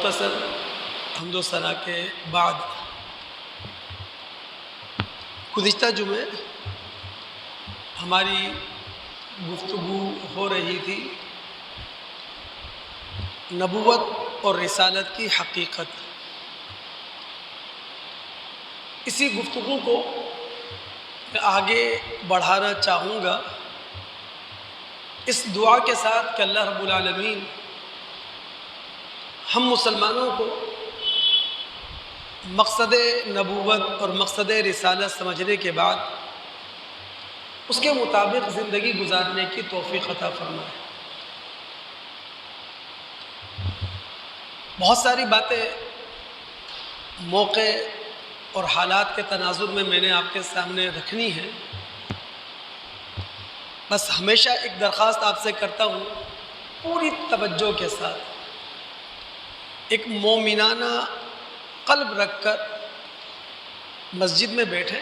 مختصر حمد و ثنا کے بعد گزشتہ جمعے ہماری گفتگو ہو رہی تھی نبوت اور رسالت کی حقیقت۔ اسی گفتگو کو میں آگے بڑھانا چاہوں گا اس دعا کے ساتھ کہ اللہ رب العالمین ہم مسلمانوں کو مقصد نبوت اور مقصد رسالت سمجھنے کے بعد اس کے مطابق زندگی گزارنے کی توفیق عطا فرمائے۔ بہت ساری باتیں موقع اور حالات کے تناظر میں نے آپ کے سامنے رکھنی ہے، بس ہمیشہ ایک درخواست آپ سے کرتا ہوں پوری توجہ کے ساتھ ایک مومنانہ قلب رکھ کر مسجد میں بیٹھیں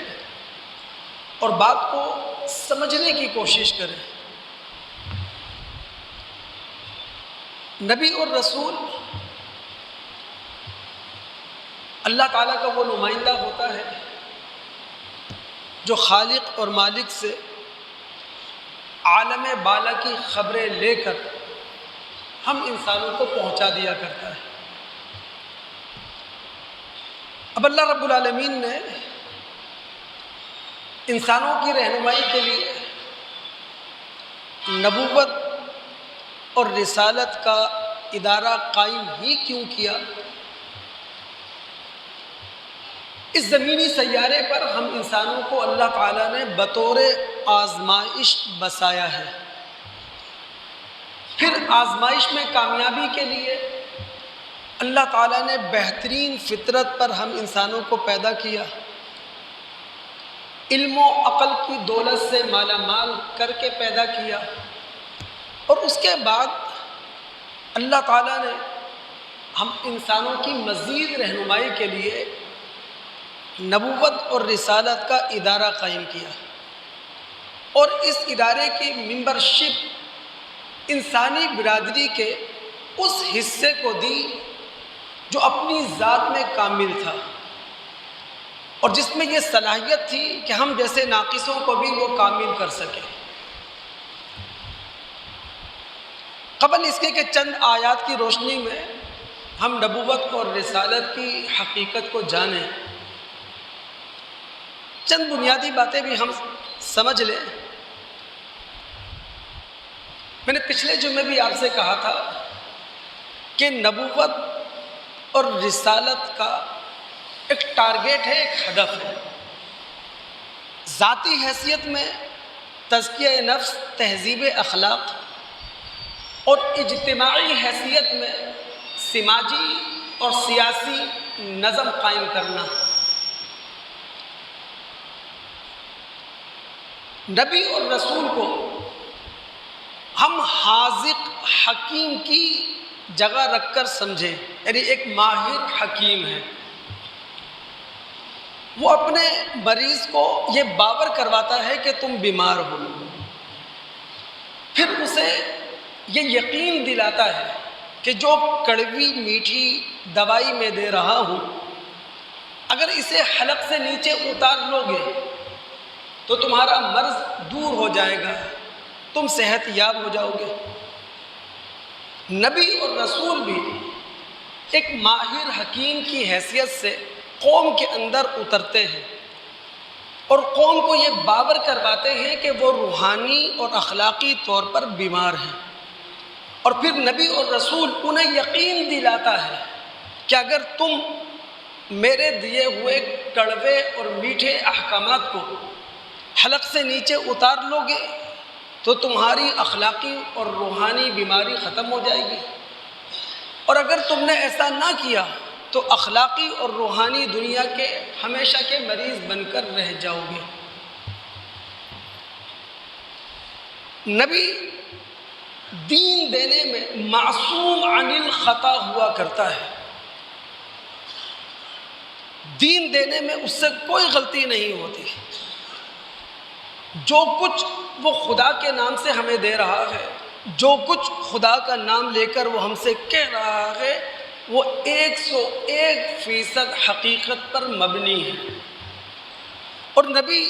اور بات کو سمجھنے کی کوشش کریں۔ نبی اور رسول اللہ تعالیٰ کا وہ نمائندہ ہوتا ہے جو خالق اور مالک سے عالم بالا کی خبریں لے کر ہم انسانوں کو پہنچا دیا کرتا ہے۔ اب اللہ رب العالمین نے انسانوں کی رہنمائی کے لیے نبوت اور رسالت کا ادارہ قائم ہی کیوں کیا؟ اس زمینی سیارے پر ہم انسانوں کو اللہ تعالیٰ نے بطور آزمائش بسایا ہے، پھر آزمائش میں کامیابی کے لیے اللہ تعالیٰ نے بہترین فطرت پر ہم انسانوں کو پیدا کیا، علم و عقل کی دولت سے مالا مال کر کے پیدا کیا، اور اس کے بعد اللہ تعالیٰ نے ہم انسانوں کی مزید رہنمائی کے لیے نبوت اور رسالت کا ادارہ قائم کیا، اور اس ادارے کی ممبرشپ انسانی برادری کے اس حصے کو دی جو اپنی ذات میں کامل تھا اور جس میں یہ صلاحیت تھی کہ ہم جیسے ناقصوں کو بھی وہ کامل کر سکے۔ قبل اس کے کہ چند آیات کی روشنی میں ہم نبوت اور رسالت کی حقیقت کو جانیں، چند بنیادی باتیں بھی ہم سمجھ لیں۔ میں نے پچھلے جمعے بھی آپ سے کہا تھا کہ نبوت اور رسالت کا ایک ٹارگیٹ ہے، ایک ہدف ہے۔ ذاتی حیثیت میں تزکیہ نفس، تہذیب اخلاق، اور اجتماعی حیثیت میں سماجی اور سیاسی نظم قائم کرنا۔ نبی اور رسول کو ہم حاذق حکیم کی جگہ رکھ کر سمجھیں، یعنی ایک ماہر حکیم ہے، وہ اپنے مریض کو یہ باور کرواتا ہے کہ تم بیمار ہو، پھر اسے یہ یقین دلاتا ہے کہ جو کڑوی میٹھی دوائی میں دے رہا ہوں اگر اسے حلق سے نیچے اتار لو گے تو تمہارا مرض دور ہو جائے گا، تم صحت یاب ہو جاؤ گے۔ نبی اور رسول بھی ایک ماہر حکیم کی حیثیت سے قوم کے اندر اترتے ہیں اور قوم کو یہ باور کرواتے ہیں کہ وہ روحانی اور اخلاقی طور پر بیمار ہیں، اور پھر نبی اور رسول انہیں یقین دلاتا ہے کہ اگر تم میرے دیے ہوئے کڑوے اور میٹھے احکامات کو حلق سے نیچے اتار لو گے تو تمہاری اخلاقی اور روحانی بیماری ختم ہو جائے گی، اور اگر تم نے ایسا نہ کیا تو اخلاقی اور روحانی دنیا کے ہمیشہ کے مریض بن کر رہ جاؤ گے۔ نبی دین دینے میں معصوم عن الخطا ہوا کرتا ہے، دین دینے میں اس سے کوئی غلطی نہیں ہوتی۔ جو کچھ وہ خدا کے نام سے ہمیں دے رہا ہے، جو کچھ خدا کا نام لے کر وہ ہم سے کہہ رہا ہے، وہ 101% حقیقت پر مبنی ہے۔ اور نبی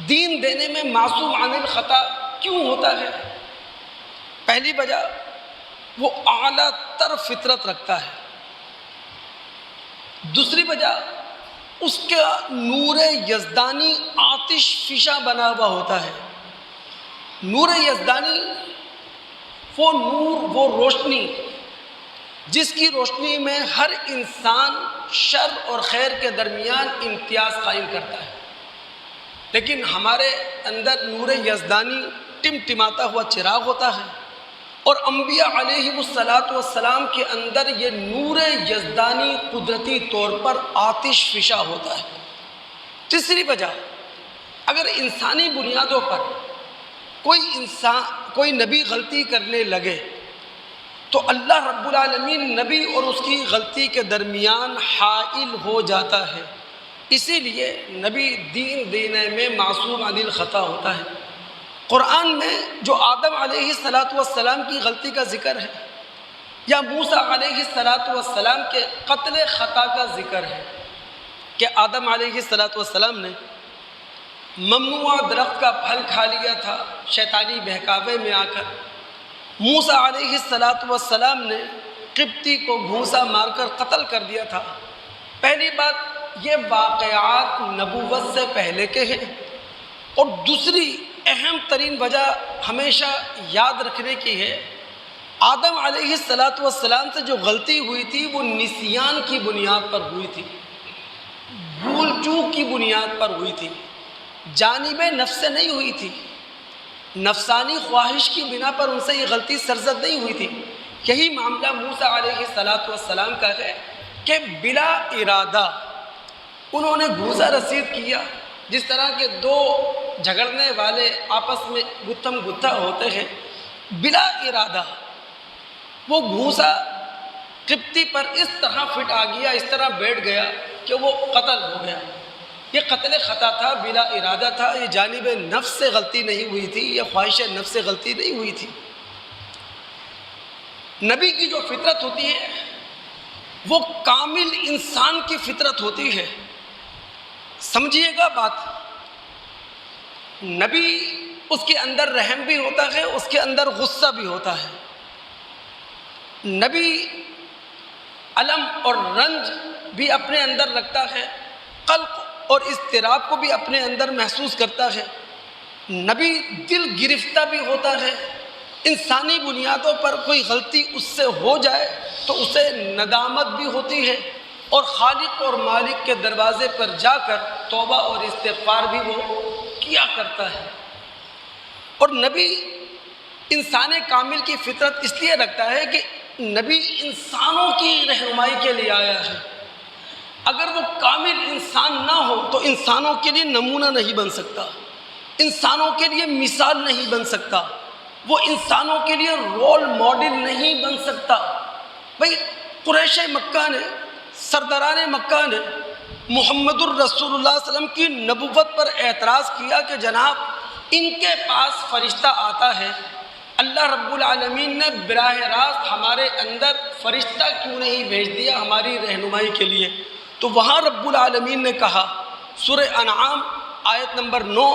دین دینے میں معصوم عن الخطا کیوں ہوتا ہے؟ پہلی وجہ، وہ اعلیٰ تر فطرت رکھتا ہے۔ دوسری وجہ، اس کا نور یزدانی آتش فشاں بنا ہوا ہوتا ہے۔ نور یزدانی وہ نور، وہ روشنی جس کی روشنی میں ہر انسان شر اور خیر کے درمیان امتیاز قائم کرتا ہے، لیکن ہمارے اندر نور یزدانی ٹمٹماتا ہوا چراغ ہوتا ہے، اور انبیاء علیہ السلام کے اندر یہ نور یزدانی قدرتی طور پر آتش فشاں ہوتا ہے۔ تیسری وجہ، اگر انسانی بنیادوں پر کوئی نبی غلطی کرنے لگے تو اللہ رب العالمین نبی اور اس کی غلطی کے درمیان حائل ہو جاتا ہے۔ اسی لیے نبی دین دینے میں معصوم عن الخطا ہوتا ہے۔ قرآن میں جو آدم علیہ السلام کی غلطی کا ذکر ہے، یا موسیٰ علیہ السلام کے قتل خطا کا ذکر ہے کہ آدم علیہ السلام نے ممنوع درخت کا پھل کھا لیا تھا شیطانی بہکاوے میں آ کر۔ موسیٰ علیہ السلام نے قبطی کو گھونسا مار کر قتل کر دیا تھا۔ پہلی بات، یہ واقعات نبوت سے پہلے کے ہیں، اور دوسری اہم ترین وجہ ہمیشہ یاد رکھنے کی ہے، آدم علیہ السلام سے جو غلطی ہوئی تھی وہ نسیان کی بنیاد پر ہوئی تھی، بھول چوک کی بنیاد پر ہوئی تھی، جانب نفس سے نہیں ہوئی تھی، نفسانی خواہش کی بنا پر ان سے یہ غلطی سرزد نہیں ہوئی تھی۔ یہی معاملہ موسیٰ علیہ السلام کا ہے کہ بلا ارادہ انہوں نے گھوسا رسید کیا، جس طرح کے دو جھگڑنے والے آپس میں گتھم گتھا ہوتے ہیں، بلا ارادہ وہ گھوسا قبطی پر اس طرح فٹ آ گیا، اس طرح بیٹھ گیا کہ وہ قتل ہو گیا۔ یہ قتل خطا تھا، بلا ارادہ تھا، یہ جانب نفس سے غلطی نہیں ہوئی تھی، یہ خواہش نفس سے غلطی نہیں ہوئی تھی۔ نبی کی جو فطرت ہوتی ہے وہ کامل انسان کی فطرت ہوتی ہے۔ سمجھیے گا بات، نبی اس کے اندر رحم بھی ہوتا ہے، اس کے اندر غصہ بھی ہوتا ہے۔ نبی الم اور رنج بھی اپنے اندر رکھتا ہے، قلق اور اضطراب کو بھی اپنے اندر محسوس کرتا ہے۔ نبی دل گرفتہ بھی ہوتا ہے، انسانی بنیادوں پر کوئی غلطی اس سے ہو جائے تو اسے ندامت بھی ہوتی ہے، اور خالق اور مالک کے دروازے پر جا کر توبہ اور استغفار بھی وہ کیا کرتا ہے۔ اور نبی انسان کامل کی فطرت اس لیے رکھتا ہے کہ نبی انسانوں کی رہنمائی کے لیے آیا ہے۔ اگر وہ کامل انسان نہ ہو تو انسانوں کے لیے نمونہ نہیں بن سکتا، انسانوں کے لیے مثال نہیں بن سکتا، وہ انسانوں کے لیے رول ماڈل نہیں بن سکتا۔ بھئی قریش مکہ نے، سرداران مکہ نے محمد الرسول اللہ صلی اللہ علیہ وسلم کی نبوت پر اعتراض کیا کہ جناب ان کے پاس فرشتہ آتا ہے، اللہ رب العالمین نے براہ راست ہمارے اندر فرشتہ کیوں نہیں بھیج دیا ہماری رہنمائی کے لیے؟ تو وہاں رب العالمین نے کہا، سورہ انعام آیت نمبر 9،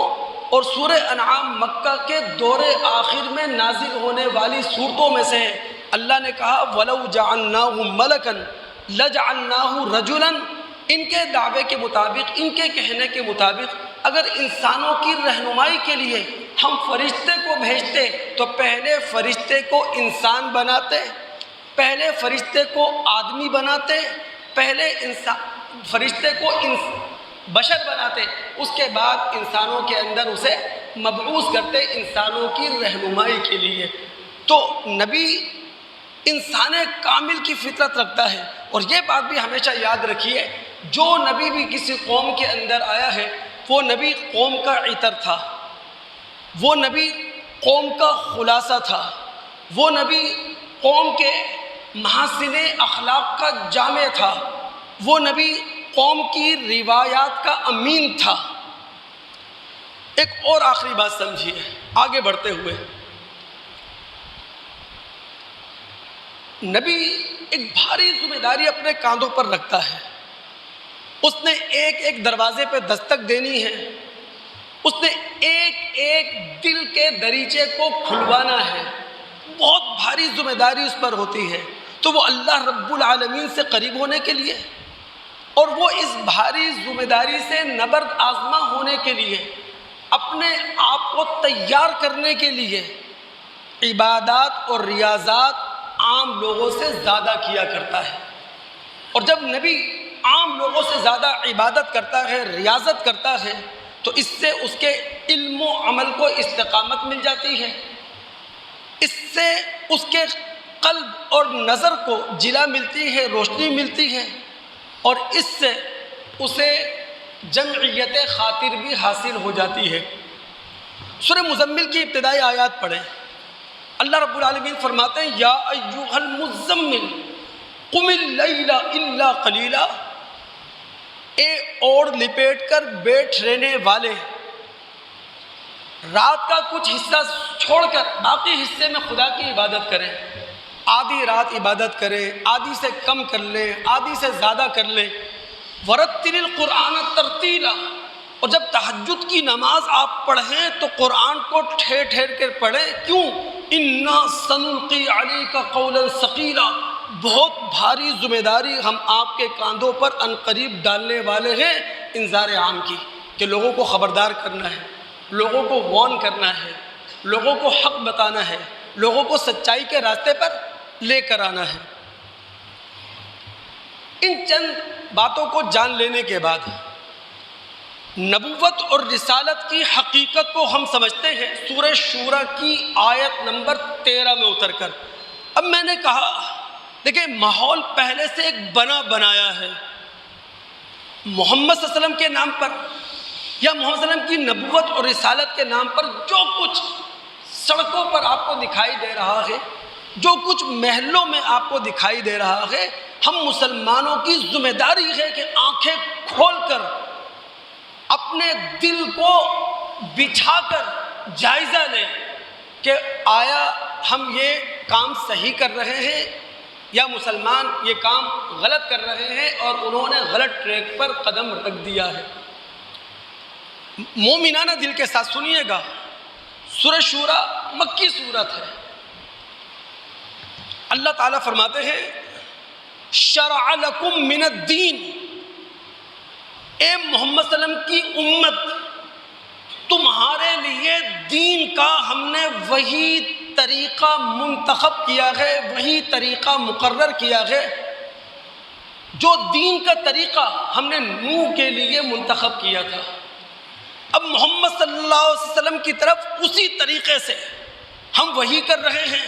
اور سورہ انعام مکہ کے دور آخر میں نازل ہونے والی صورتوں میں سے ہے۔ اللہ نے کہا وَلَوْ جَعَلْنَاهُ مَلَكًا لَجَعَلْنَاهُ رَجُلًا، ان کے دعوے کے مطابق، ان کے کہنے کے مطابق اگر انسانوں کی رہنمائی کے لیے ہم فرشتے کو بھیجتے تو پہلے فرشتے کو انسان بناتے، پہلے فرشتے کو آدمی بناتے، پہلے فرشتے کو بشر بناتے، اس کے بعد انسانوں کے اندر اسے مبعوث کرتے انسانوں کی رہنمائی کے لیے۔ تو نبی انسان کامل کی فطرت رکھتا ہے۔ اور یہ بات بھی ہمیشہ یاد رکھیے، جو نبی بھی کسی قوم کے اندر آیا ہے وہ نبی قوم کا عطر تھا، وہ نبی قوم کا خلاصہ تھا، وہ نبی قوم کے محاسن اخلاق کا جامع تھا، وہ نبی قوم کی روایات کا امین تھا۔ ایک اور آخری بات سمجھیے آگے بڑھتے ہوئے، نبی ایک بھاری ذمہ داری اپنے کاندھوں پر رکھتا ہے. اس نے ایک ایک دروازے پہ دستک دینی ہے، اس نے ایک ایک دل کے دریچے کو کھلوانا ہے. بہت بھاری ذمہ داری اس پر ہوتی ہے. تو وہ اللہ رب العالمین سے قریب ہونے کے لیے اور وہ اس بھاری ذمہ داری سے نبرد آزما ہونے کے لیے، اپنے آپ کو تیار کرنے کے لیے عبادات اور ریاضات عام لوگوں سے زیادہ کیا کرتا ہے. اور جب نبی عام لوگوں سے زیادہ عبادت کرتا ہے، ریاضت کرتا ہے، تو اس سے اس کے علم و عمل کو استقامت مل جاتی ہے، اس سے اس کے قلب اور نظر کو جلا ملتی ہے، روشنی ملتی ہے، اور اس سے اسے جمعیت خاطر بھی حاصل ہو جاتی ہے. سورہ مزمل کی ابتدائی آیات پڑھیں. اللہ رب العالمین فرماتے ہیں یا ایھا المزمل قم اللیل الا قلیلا، اے اوڑھ لپیٹ کر بیٹھ رہنے والے، رات کا کچھ حصہ چھوڑ کر باقی حصے میں خدا کی عبادت کریں. آدھی رات عبادت کریں، آدھی سے کم کر لیں، آدھی سے زیادہ کر لیں. ورتل القرآن ترتیلا، اور جب تہجد کی نماز آپ پڑھیں تو قرآن کو ٹھہر ٹھہر کر پڑھیں. کیوں؟ انا سنلقی علیک قولا ثقیلا، بہت بھاری ذمہ داری ہم آپ کے کاندھوں پر عنقریب ڈالنے والے ہیں انذار عام کی، کہ لوگوں کو خبردار کرنا ہے، لوگوں کو وارن کرنا ہے، لوگوں کو حق بتانا ہے، لوگوں کو سچائی کے راستے پر لے کر آنا ہے. ان چند باتوں کو جان لینے کے بعد نبوت اور رسالت کی حقیقت کو ہم سمجھتے ہیں سورہ شورى کی آیت نمبر 13 میں اتر کر. اب میں نے کہا دیکھیں ماحول پہلے سے ایک بنایا ہے. محمد صلی اللہ علیہ وسلم کے نام پر یا محمد صلی اللہ علیہ وسلم کی نبوت اور رسالت کے نام پر جو کچھ سڑکوں پر آپ کو دکھائی دے رہا ہے، جو کچھ محلوں میں آپ کو دکھائی دے رہا ہے، ہم مسلمانوں کی ذمہ داری ہے کہ آنکھیں کھول کر اپنے دل کو بچھا کر جائزہ لیں کہ آیا ہم یہ کام صحیح کر رہے ہیں یا مسلمان یہ کام غلط کر رہے ہیں اور انہوں نے غلط ٹریک پر قدم رکھ دیا ہے. مومنانہ دل کے ساتھ سنیے گا، سورہ شورى مکی سورت ہے. اللہ تعالیٰ فرماتے ہیں شرع لکم من الدین، اے محمد صلی اللہ علیہ وسلم کی امت، تمہارے لیے دین کا ہم نے وہی طریقہ منتخب کیا ہے، وہی طریقہ مقرر کیا ہے جو دین کا طریقہ ہم نے نوح کے لیے منتخب کیا تھا. اب محمد صلی اللہ علیہ وسلم کی طرف اسی طریقے سے ہم وحی کر رہے ہیں.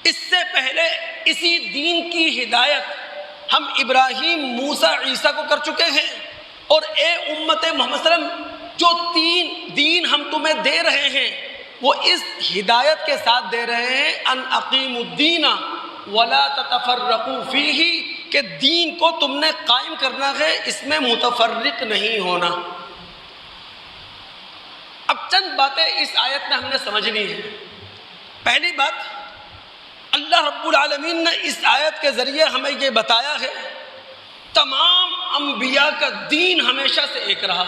اس سے پہلے اسی دین کی ہدایت ہم ابراہیم، موسیٰ، عیسیٰ کو کر چکے ہیں. اور اے امت محمد صلی اللہ علیہ وسلم، جو دین ہم تمہیں دے رہے ہیں وہ اس ہدایت کے ساتھ دے رہے ہیں ان اقیموا الدین ولا تتفرقوا فیہ، کہ دین کو تم نے قائم کرنا ہے، اس میں متفرق نہیں ہونا. اب چند باتیں اس آیت میں ہم نے سمجھنی ہے. پہلی بات، اللہ رب العالمین نے اس آیت کے ذریعے ہمیں یہ بتایا ہے تمام انبیاء کا دین ہمیشہ سے ایک رہا،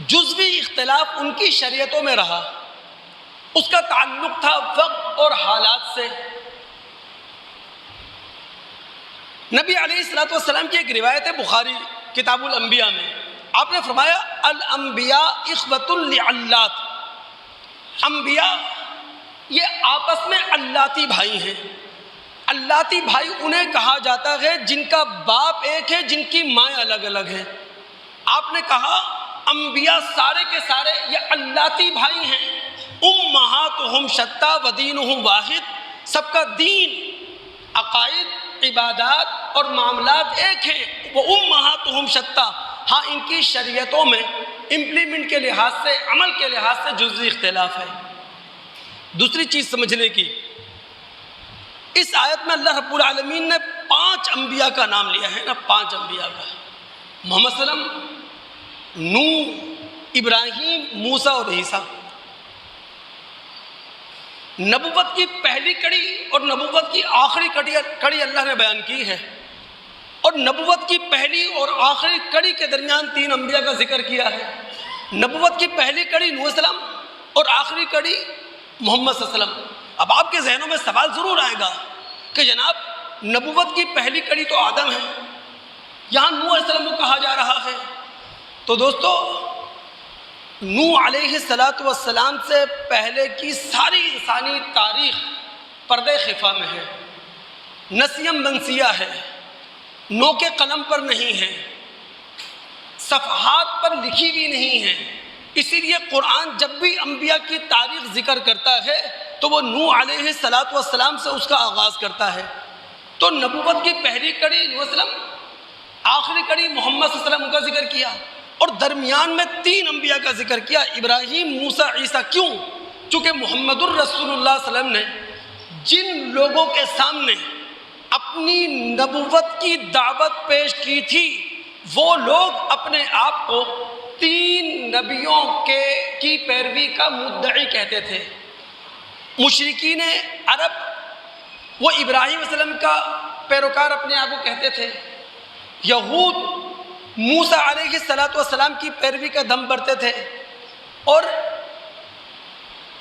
جزوی اختلاف ان کی شریعتوں میں رہا، اس کا تعلق تھا وقت اور حالات سے. نبی علیہ الصلوۃ والسلام کی ایک روایت ہے بخاری کتاب الانبیاء میں، آپ نے فرمایا الانبیاء اخوۃ لعلات، انبیاء یہ آپس میں علاتی بھائی ہیں. علاتی بھائی انہیں کہا جاتا ہے جن کا باپ ایک ہے، جن کی مائیں الگ الگ ہیں. آپ نے کہا انبیاء سارے کے سارے یہ علاتی بھائی ہیں. امہاتہم شتیٰ ودینہم واحد، سب کا دین، عقائد، عبادات اور معاملات ایک ہیں. وہ امہاتہم شتیٰ، ہاں ان کی شریعتوں میں امپلیمنٹ کے لحاظ سے، عمل کے لحاظ سے جزوی اختلاف ہے. دوسری چیز سمجھنے کی، اس آیت میں اللہ رب العالمین نے 5 انبیاء کا نام لیا ہے نا، 5 انبیاء کا، محمد صلی اللہ علیہ وسلم، نوح، ابراہیم، موسیٰ اور عیسیٰ. نبوت کی پہلی کڑی اور نبوت کی آخری کڑی اللہ نے بیان کی ہے، اور نبوت کی پہلی اور آخری کڑی کے درمیان 3 انبیاء کا ذکر کیا ہے۔ نبوت کی پہلی کڑی نوح علیہ السلام اور آخری کڑی محمد صلی اللہ علیہ وسلم۔ اب آپ کے ذہنوں میں سوال ضرور آئے گا کہ جناب نبوت کی پہلی کڑی تو آدم ہے، یہاں نوح علیہ السلام کو کہا جا رہا ہے۔ تو دوستو، نوح علیہ السلام سے پہلے کی ساری انسانی تاریخ پردے خفا میں ہے، نسیم منسیہ ہے، نو کے قلم پر نہیں ہے، صفحات پر لکھی بھی نہیں ہے۔ اسی لیے قرآن جب بھی انبیاء کی تاریخ ذکر کرتا ہے تو وہ نوح علیہ السلام سے اس کا آغاز کرتا ہے۔ تو نبوت کی پہلی کڑی نوح علیہ السلام، آخری کڑی محمد صلی اللہ علیہ وسلم کا ذکر کیا، اور درمیان میں 3 انبیاء کا ذکر کیا، ابراہیم، موسیٰ، عیسیٰ۔ کیوں؟ چونکہ محمد الرسول اللہ صلی اللہ علیہ وسلم نے جن لوگوں کے سامنے اپنی نبوت کی دعوت پیش کی تھی، وہ لوگ اپنے آپ کو 3 نبیوں کی پیروی کا مدعی کہتے تھے۔ مشرکین عرب وہ ابراہیم علیہ السلام کا پیروکار اپنے آپ کو کہتے تھے، یہود موسیٰ علیہ السلام کی پیروی کا دم بھرتے تھے، اور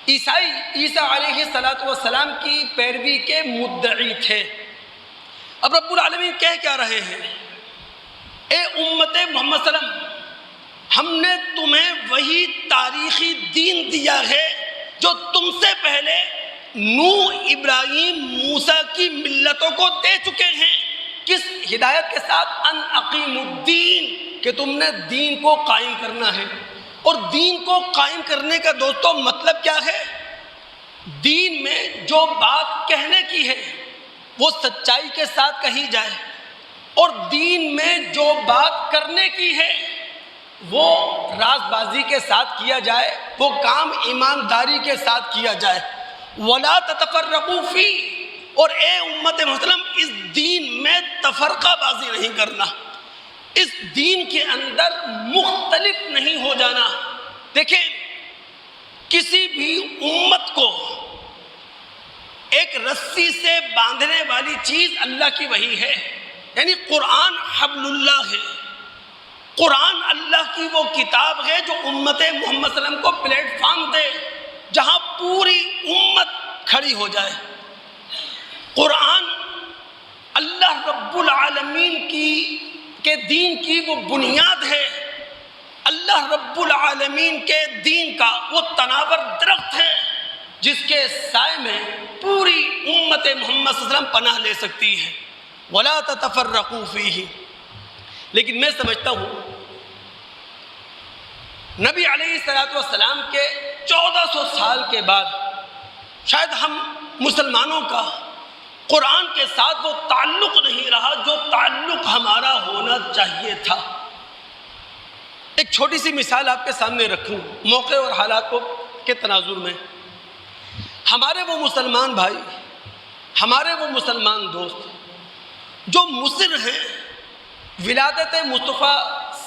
عیسائی عیسیٰ علیہ السلام کی پیروی کے مدعی تھے۔ اب رب العالمین کہہ کیا رہے ہیں؟ اے امت محمد صلی اللہ علیہ وسلم، ہم نے تمہیں وہی تاریخی دین دیا ہے جو تم سے پہلے نوح، ابراہیم، موسیٰ کی ملتوں کو دے چکے ہیں۔ کس ہدایت کے ساتھ؟ ان اقیم الدین، کہ تم نے دین کو قائم کرنا ہے۔ اور دین کو قائم کرنے کا دوستو مطلب کیا ہے؟ دین میں جو بات کہنے کی ہے وہ سچائی کے ساتھ کہی جائے، اور دین میں جو بات کرنے کی ہے وہ راز بازی کے ساتھ کیا جائے، وہ کام ایمانداری کے ساتھ کیا جائے۔ وَلَا تَتَفَرَّقُوا فِيهِ، اور اے امت محترم، اس دین میں تفرقہ بازی نہیں کرنا، اس دین کے اندر مختلف نہیں ہو جانا۔ دیکھیں، کسی بھی امت کو ایک رسی سے باندھنے والی چیز اللہ کی وحی ہے، یعنی قرآن حبل اللہ ہے۔ قرآن اللہ کی وہ کتاب ہے جو امت محمد صلی اللہ علیہ وسلم کو پلیٹ فارم دے جہاں پوری امت کھڑی ہو جائے۔ قرآن اللہ رب العالمین کے دین کی وہ بنیاد ہے، اللہ رب العالمین کے دین کا وہ تناور درخت ہے جس کے سائے میں پوری امت محمد صلی اللہ علیہ وسلم پناہ لے سکتی ہے۔ وَلَا تَتَفَرَّقُوا فِيهِ۔ لیکن میں سمجھتا ہوں نبی علیہ السلام کے 1400 سال کے بعد شاید ہم مسلمانوں کا قرآن کے ساتھ وہ تعلق نہیں رہا جو تعلق ہمارا ہونا چاہیے تھا۔ ایک چھوٹی سی مثال آپ کے سامنے رکھوں موقع اور حالات کے تناظر میں۔ ہمارے وہ مسلمان بھائی، ہمارے وہ مسلمان دوست جو مصر ہیں ولادت مصطفیٰ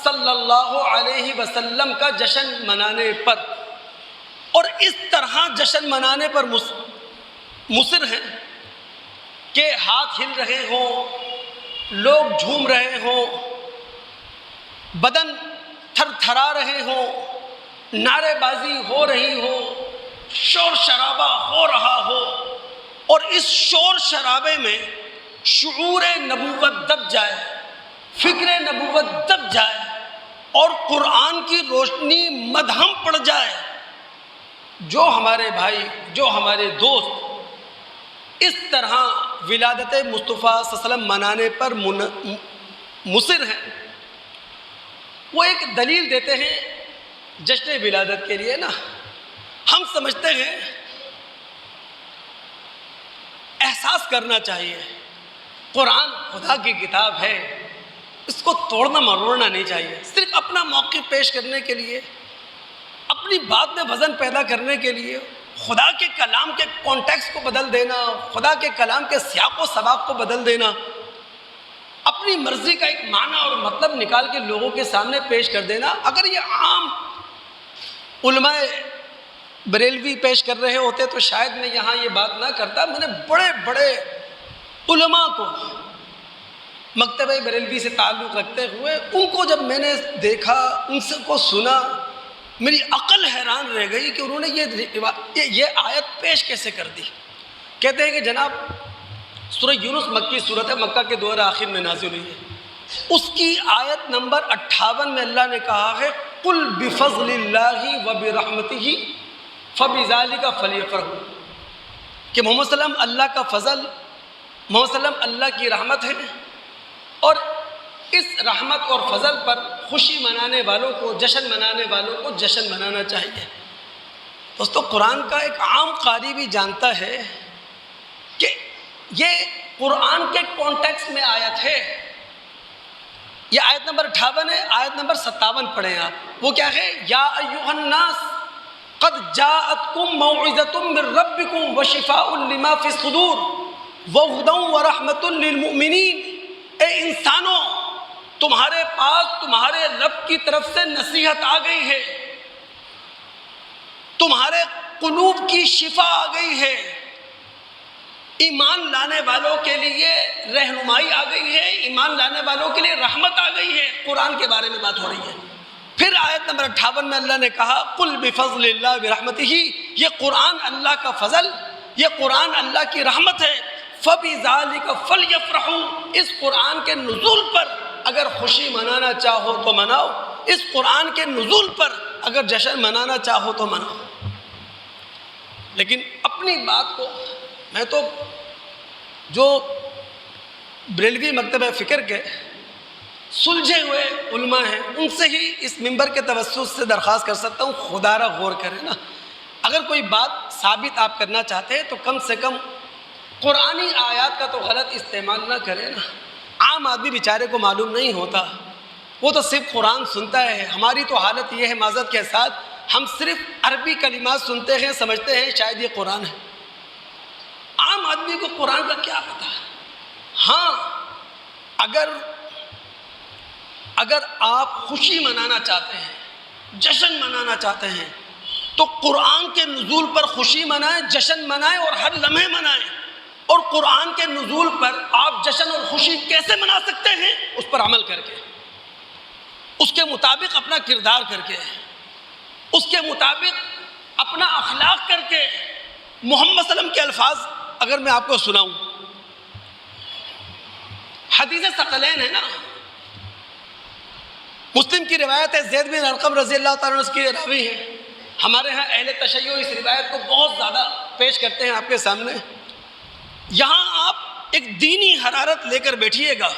صلی اللہ علیہ وسلم کا جشن منانے پر، اور اس طرح جشن منانے پر مصر ہیں کہ ہاتھ ہل رہے ہوں، لوگ جھوم رہے ہوں، بدن تھر تھرا رہے ہوں، نعرے بازی ہو رہی ہو، شور شرابہ ہو رہا ہو، اور اس شور شرابے میں شعور نبوت دب جائے، فکر نبوت دب جائے، اور قرآن کی روشنی مدھم پڑ جائے۔ جو ہمارے بھائی، جو ہمارے دوست اس طرح ولادت مصطفیٰ صلی اللہ علیہ وسلم منانے پر مصر ہیں، وہ ایک دلیل دیتے ہیں جشن ولادت کے لیے نا۔ ہم سمجھتے ہیں احساس کرنا چاہیے قرآن خدا کی کتاب ہے، اس کو توڑنا مروڑنا نہیں چاہیے، صرف اپنا موقف پیش کرنے کے لیے، اپنی بات میں وزن پیدا کرنے کے لیے خدا کے کلام کے کانٹیکس کو بدل دینا، خدا کے کلام کے سیاق و سباق کو بدل دینا، اپنی مرضی کا ایک معنی اور مطلب نکال کے لوگوں کے سامنے پیش کر دینا۔ اگر یہ عام علماء بریلوی پیش کر رہے ہوتے تو شاید میں یہاں یہ بات نہ کرتا. میں نے بڑے بڑے علماء کو مکتبہ بریلوی سے تعلق رکھتے ہوئے ان کو جب میں نے دیکھا، ان سے کو سنا، میری عقل حیران رہ گئی کہ انہوں نے یہ آیت پیش کیسے کر دی. کہتے ہیں کہ جناب سورہ یونس مکی صورت ہے، مکہ کے دور آخر میں نازل ہوئی ہے. اس کی آیت نمبر 58 میں اللہ نے کہا ہے قُلْ بِفَضْلِ اللَّهِ وَبِرَحْمَتِهِ فَبِذَلِكَ فَلْيَفْرَحُوا، کہ محمد صلی اللہ علیہ وسلم اللہ کا فضل، محمد صلی اللہ علیہ وسلم اللہ کی رحمت ہے، اور اس رحمت اور فضل پر خوشی منانے والوں کو، جشن منانے والوں کو جشن منانا چاہیے. دوستو قرآن کا ایک عام قاری بھی جانتا ہے کہ یہ قرآن کے کانٹیکس میں آیت ہے. یہ آیت نمبر 58 ہے. آیت نمبر 57 پڑھیں آپ. وہ کیا ہے؟ یا ایھا الناس قد جاءتکم موعظۃ من ربکم وشفاء لما فی الصدور وہدی ورحمۃ للمؤمنین. اے انسانوں، تمہارے پاس تمہارے رب کی طرف سے نصیحت آ گئی ہے، تمہارے قلوب کی شفا آ گئی ہے، ایمان لانے والوں کے لیے رہنمائی آ گئی ہے، ایمان لانے والوں کے لیے رحمت آ گئی ہے. قرآن کے بارے میں بات ہو رہی ہے. پھر آیت نمبر 58 میں اللہ نے کہا قُلْ بِفَضْلِ اللَّهِ بِرَحْمَتِهِ، یہ قرآن اللہ کا فضل، یہ قرآن اللہ کی رحمت ہے. فَبِذَلِكَ فَلْيَفْرَحُوا، اس قرآن کے نزول پر اگر خوشی منانا چاہو تو مناؤ، اس قرآن کے نزول پر اگر جشن منانا چاہو تو مناؤ. لیکن اپنی بات کو میں تو جو بریلوی مکتبہ فکر کے سلجھے ہوئے علماء ہیں ان سے ہی اس منبر کے توسط سے درخواست کر سکتا ہوں، خدا را غور کریں نا. اگر کوئی بات ثابت آپ کرنا چاہتے ہیں تو کم سے کم قرآنی آیات کا تو غلط استعمال نہ کریں نا. عام آدمی بیچارے کو معلوم نہیں ہوتا، وہ تو صرف قرآن سنتا ہے. ہماری تو حالت یہ ہے معذرت کے ساتھ، ہم صرف عربی کلمات سنتے ہیں، سمجھتے ہیں شاید یہ قرآن ہے. عام آدمی کو قرآن کا کیا پتہ. ہاں اگر آپ خوشی منانا چاہتے ہیں، جشن منانا چاہتے ہیں تو قرآن کے نزول پر خوشی منائیں، جشن منائیں اور ہر لمحے منائیں. اور قرآن کے نزول پر آپ جشن اور خوشی کیسے منا سکتے ہیں؟ اس پر عمل کر کے، اس کے مطابق اپنا کردار کر کے، اس کے مطابق اپنا اخلاق کر کے. محمد صلی اللہ علیہ وسلم کے الفاظ اگر میں آپ کو سناؤں، حدیث ثقلین ہے نا، مسلم کی روایت ہے، زید بن ارقم رضی اللہ تعالیٰ عنہ اس کی راوی ہے. ہمارے ہاں اہل تشیع اس روایت کو بہت زیادہ پیش کرتے ہیں آپ کے سامنے. یہاں آپ ایک دینی حرارت لے کر بیٹھیے گا،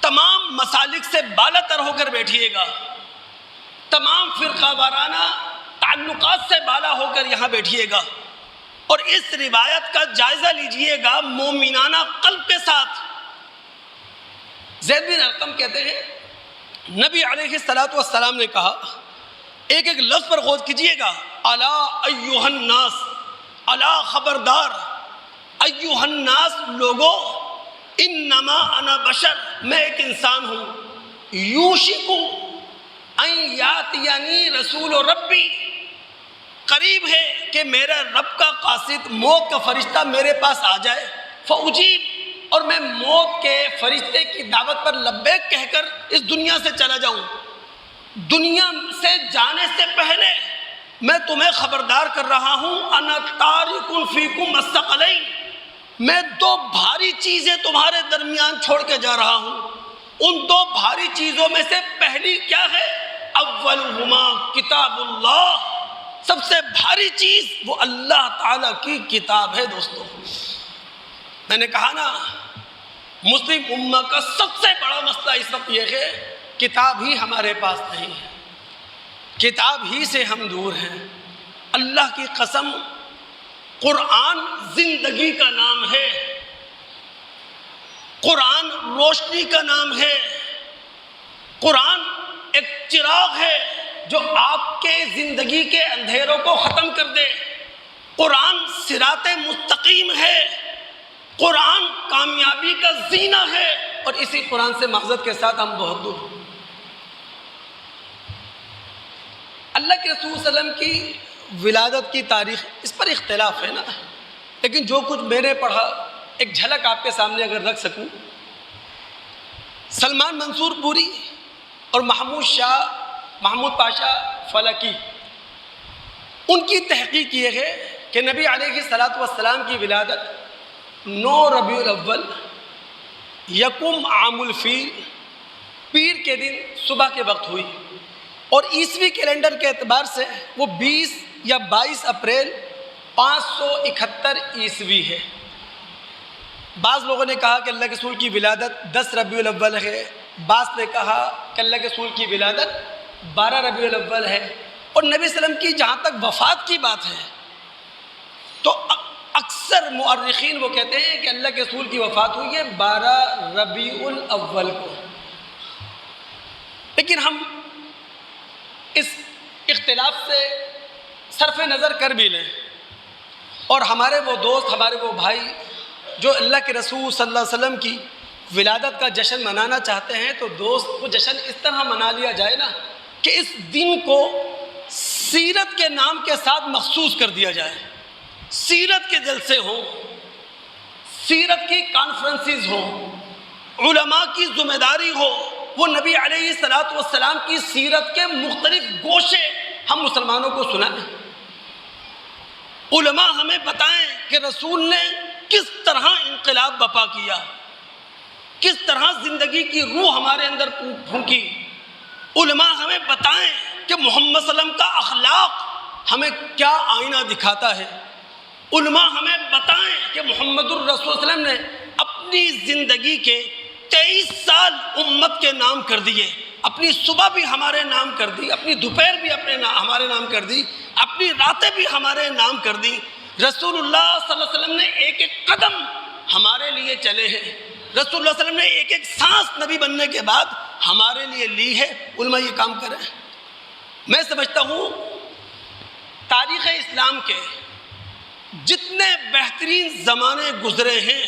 تمام مسالک سے بالا تر ہو کر بیٹھیے گا، تمام فرقہ وارانہ تعلقات سے بالا ہو کر یہاں بیٹھیے گا، اور اس روایت کا جائزہ لیجئے گا مومنانہ قلب کے ساتھ. زید بن ارقم کہتے ہیں نبی علیہ السلام نے کہا، ایک ایک لفظ پر غور کیجئے گا، الا ایھا الناس، الا خبردار، ایھا الناس لوگو، انما انا بشر، میں ایک انسان ہوں، یوشک ان یاتینی رسول ربی، قریب ہے کہ میرا رب کا قاصد موت کا فرشتہ میرے پاس آ جائے، فاجیب، اور میں موت کے فرشتے کی دعوت پر لبیک کہہ کر اس دنیا سے چلا جاؤں. دنیا سے جانے سے پہلے میں تمہیں خبردار کر رہا ہوں، انا تارک فیکم الثقلین، میں دو بھاری چیزیں تمہارے درمیان چھوڑ کے جا رہا ہوں. ان دو بھاری چیزوں میں سے پہلی کیا ہے؟ اولہما کتاب اللہ، سب سے بھاری چیز وہ اللہ تعالیٰ کی کتاب ہے. دوستو میں نے کہا نا، مسلم امہ کا سب سے بڑا مسئلہ اس وقت یہ ہے کتاب ہی ہمارے پاس نہیں ہے، کتاب ہی سے ہم دور ہیں. اللہ کی قسم، قرآن زندگی کا نام ہے، قرآن روشنی کا نام ہے، قرآن ایک چراغ ہے جو آپ کے زندگی کے اندھیروں کو ختم کر دے. قرآن صراط مستقیم ہے، قرآن کامیابی کا زینہ ہے، اور اسی قرآن سے معذرت کے ساتھ ہم بہت دور ہیں. اللہ کے رسول صلی اللہ علیہ وسلم کی ولادت کی تاریخ اس پر اختلاف ہے نا، لیکن جو کچھ میں نے پڑھا ایک جھلک آپ کے سامنے اگر رکھ سکوں. سلمان منصور پوری اور محمود پاشا فلکی، ان کی تحقیق یہ ہے کہ نبی علیہ الصلاۃ والسلام کی ولادت 9 ربیع الاول یکم عام الفیل پیر کے دن صبح کے وقت ہوئی، اور عیسوی کیلنڈر کے اعتبار سے وہ 20 یا 22 اپریل 571 عیسوی ہے. بعض لوگوں نے کہا کہ اللہ کے رسول کی ولادت 10 ربیع الاول ہے، بعض نے کہا کہ اللہ کے رسول کی ولادت 12 ربیع الاول ہے، اور نبی صلی اللہ علیہ وسلم کی جہاں تک وفات کی بات ہے تو اکثر مؤرخین وہ کہتے ہیں کہ اللہ کے رسول کی وفات ہوئی ہے 12 ربیع الاول کو. لیکن ہم اس اختلاف سے صرف نظر کر بھی لیں اور ہمارے وہ دوست، ہمارے وہ بھائی جو اللہ کے رسول صلی اللہ علیہ وسلم کی ولادت کا جشن منانا چاہتے ہیں، تو دوست وہ جشن اس طرح منا لیا جائے نا کہ اس دن کو سیرت کے نام کے ساتھ مخصوص کر دیا جائے. سیرت کے جلسے ہوں، سیرت کی کانفرنسز ہوں، علماء کی ذمہ داری ہو، وہ نبی علیہ الصلاۃ والسلام کی سیرت کے مختلف گوشے ہم مسلمانوں کو سنائیں. علماء ہمیں بتائیں کہ رسول نے کس طرح انقلاب برپا کیا، کس طرح زندگی کی روح ہمارے اندر پھونکی. علماء ہمیں بتائیں کہ محمد صلی اللہ علیہ وسلم کا اخلاق ہمیں کیا آئینہ دکھاتا ہے. علماء ہمیں بتائیں کہ محمد الرسول صلی اللہ علیہ وسلم نے اپنی زندگی کے 23 سال امت کے نام کر دیے، اپنی صبح بھی ہمارے نام کر دی، اپنی دوپہر بھی ہمارے نام کر دی، اپنی راتیں بھی ہمارے نام کر دی. رسول اللہ صلی اللہ علیہ وسلم نے ایک ایک قدم ہمارے لیے چلے ہیں. رسول اللہ صلی اللہ علیہ وسلم نے ایک ایک سانس نبی بننے کے بعد ہمارے لیے لی ہے. علماء یہ کام کریں. میں سمجھتا ہوں تاریخ اسلام کے جتنے بہترین زمانے گزرے ہیں،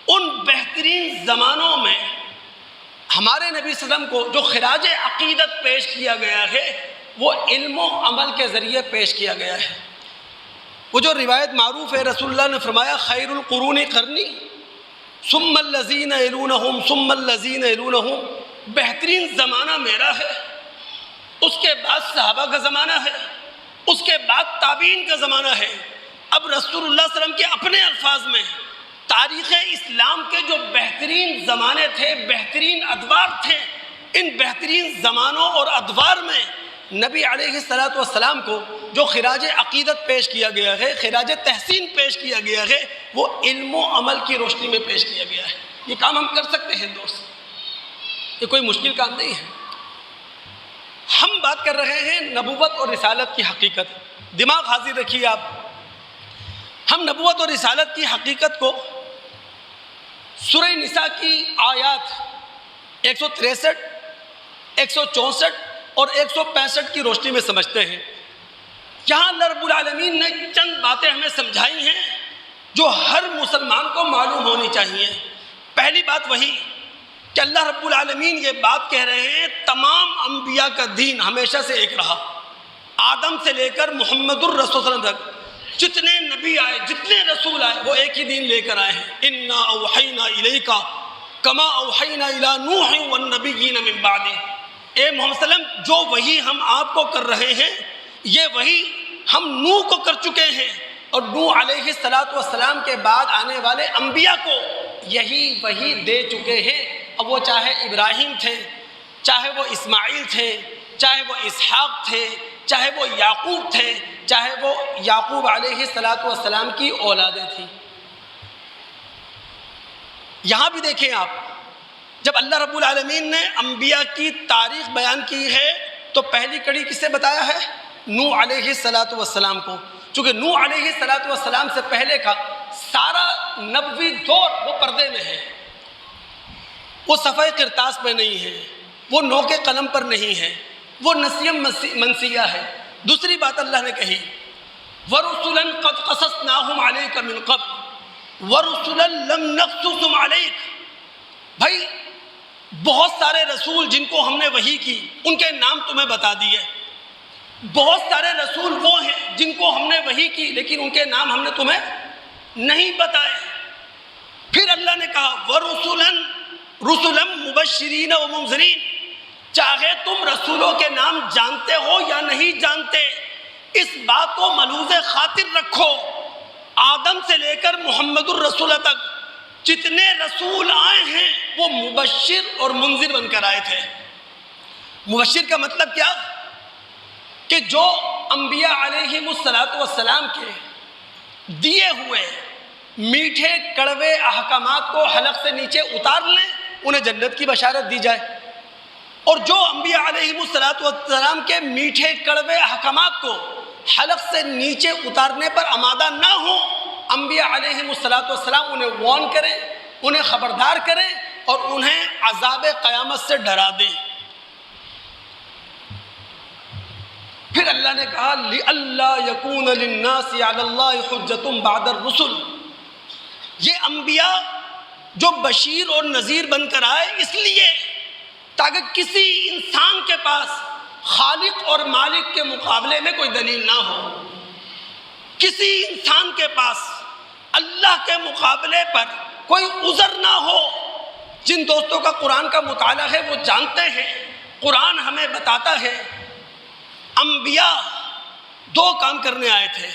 ان بہترین زمانوں میں ہمارے نبی صلی اللہ علیہ وسلم کو جو خراج عقیدت پیش کیا گیا ہے وہ علم و عمل کے ذریعے پیش کیا گیا ہے. وہ جو روایت معروف ہے، رسول اللہ نے فرمایا خیر القرون قرنی ثم الذین یلونہم ثم الذین یلونہم، بہترین زمانہ میرا ہے، اس کے بعد صحابہ کا زمانہ ہے، اس کے بعد تابعین کا زمانہ ہے. اب رسول اللہ صلی اللہ علیہ وسلم کے اپنے الفاظ میں تاریخ اسلام کے جو بہترین زمانے تھے، بہترین ادوار تھے، ان بہترین زمانوں اور ادوار میں نبی علیہ الصلاۃ والسلام کو جو خراج عقیدت پیش کیا گیا ہے، خراج تحسین پیش کیا گیا ہے، وہ علم و عمل کی روشنی میں پیش کیا گیا ہے. یہ کام ہم کر سکتے ہیں دوست، یہ کوئی مشکل کام نہیں ہے. ہم بات کر رہے ہیں نبوت اور رسالت کی حقیقت. دماغ حاضر رکھیے آپ. ہم نبوت اور رسالت کی حقیقت کو سورہ نساء کی آیات 163، 164 اور 165 کی روشنی میں سمجھتے ہیں. یہاں اللہ رب العالمین نے چند باتیں ہمیں سمجھائی ہیں جو ہر مسلمان کو معلوم ہونی چاہیے. پہلی بات وہی کہ اللہ رب العالمین یہ بات کہہ رہے ہیں تمام انبیاء کا دین ہمیشہ سے ایک رہا. آدم سے لے کر محمد الرسول صلی اللہ علیہ وسلم تک جتنے نبی آئے، جتنے رسول آئے، وہ ایک ہی دین لے کر آئے ہیں. انا اوحینا الیک کما اوحینا الی نوح والنبیین من بعدہ. اے محمد صلی اللہ علیہ وسلم، جو وحی ہم آپ کو کر رہے ہیں، یہ وحی ہم نوح کو کر چکے ہیں، اور نوح علیہ الصلاۃ والسلام کے بعد آنے والے انبیاء کو یہی وحی دے چکے ہیں. اب وہ چاہے ابراہیم تھے، چاہے وہ اسماعیل تھے، چاہے وہ اسحاق تھے، چاہے وہ یعقوب تھے، چاہے وہ یعقوب علیہ الصلاۃ والسلام کی اولادیں تھیں. یہاں بھی دیکھیں آپ، جب اللہ رب العالمین نے انبیاء کی تاریخ بیان کی ہے تو پہلی کڑی کس سے بتایا ہے؟ نوح علیہ الصلاۃ والسلام کو. چونکہ نوح علیہ الصلاۃ والسلام سے پہلے کا سارا نبوی دور وہ پردے میں ہے، وہ صفحہ کرتاس پہ نہیں ہے، وہ نوک قلم پر نہیں ہے، وہ نسیم منسیہ ہے. دوسری بات اللہ نے کہی وَرُسُلًا قَدْ قَصَصْنَاهُمْ عَلَيْكَ مِنْ قَبْلُ وَرُسُلًا لَمْ نَقْصُصْهُمْ عَلَيْكَ. بھائی بہت سارے رسول جن کو ہم نے وحی کی ان کے نام تمہیں بتا دیے. بہت سارے رسول وہ ہیں جن کو ہم نے وحی کی لیکن ان کے نام ہم نے تمہیں نہیں بتائے۔ پھر اللہ نے کہا وَرُسُلًا مُبَشِّرِينَ وَمُنذِرِينَ، چاہے تم رسولوں کے نام جانتے ہو یا نہیں جانتے، اس بات کو ملحوظ خاطر رکھو، آدم سے لے کر محمد الرسول تک جتنے رسول آئے ہیں وہ مبشر اور منذر بن کر آئے تھے۔ مبشر کا مطلب کیا؟ کہ جو انبیاء علیہم السلام کے دیے ہوئے میٹھے کڑوے احکامات کو حلق سے نیچے اتار لیں انہیں جنت کی بشارت دی جائے، اور جو انبیاء علیہم السلام کے میٹھے کڑوے احکامات کو حلق سے نیچے اتارنے پر آمادہ نہ ہوں، انبیاء علیہم السلام انہیں وارن کریں، انہیں خبردار کریں اور انہیں عذاب قیامت سے ڈرا دیں۔ پھر اللہ نے کہا لِأَلَّا يَكُونَ لِلنَّاسِ عَلَى اللَّهِ حُجَّةٌ بَعْدَ الرُّسُلِ، یہ انبیاء جو بشیر اور نذیر بن کر آئے اس لیے تاکہ کسی انسان کے پاس خالق اور مالک کے مقابلے میں کوئی دلیل نہ ہو، کسی انسان کے پاس اللہ کے مقابلے پر کوئی عذر نہ ہو۔ جن دوستوں کا قرآن کا مطالعہ ہے وہ جانتے ہیں قرآن ہمیں بتاتا ہے انبیاء دو کام کرنے آئے تھے،